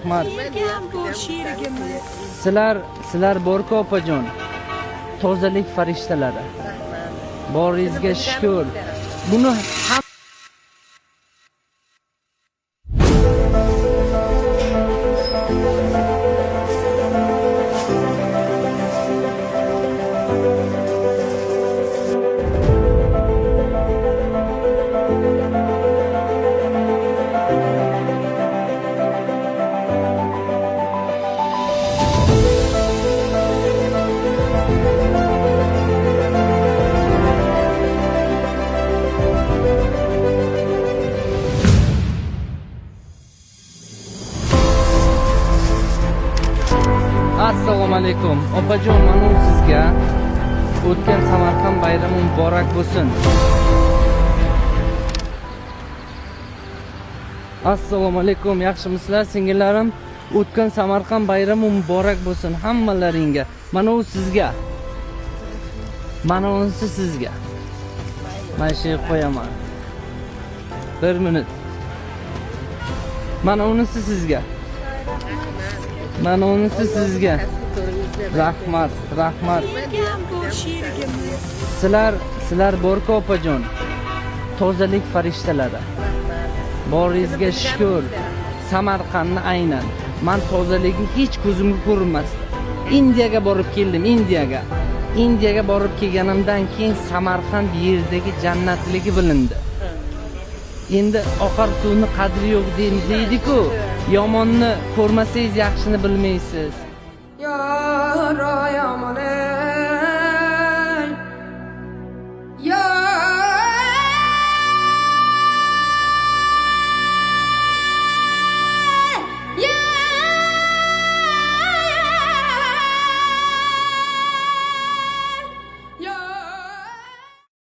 Rahmat. Sizlar borku opajon. Tozalik farishtalari. Boringizga shukr. Buni ham Assalomu alaykum. Opajon, mana sizga o'tgan Samarqand bayrami muborak bo'lsin. Assalomu alaykum. Yaxshimisizlar, singillarim? O'tgan Samarqand bayrami muborak bo'lsin hammalaringga. Mana u sizga. Mana unisi sizga. Mana shu qo'yaman. 1 minut. Mana unisi sizga. Mana unisi sizga. Rahmat. Sizlar borku opajon. Tozalik farishtalari. Boringizga shukr. Samarqandni aynan. Men tozalikni hech ko'zimga ko'rinmasdi. Indiyaga borib keldim, Indiyaga borib kelganimdan keyin Samarqand yerdagi jannatligi bilindi. Endi oqar suvni qadri yo'q deydi-ku. Yomonni ko'rmasangiz yaxshini bilmaysiz.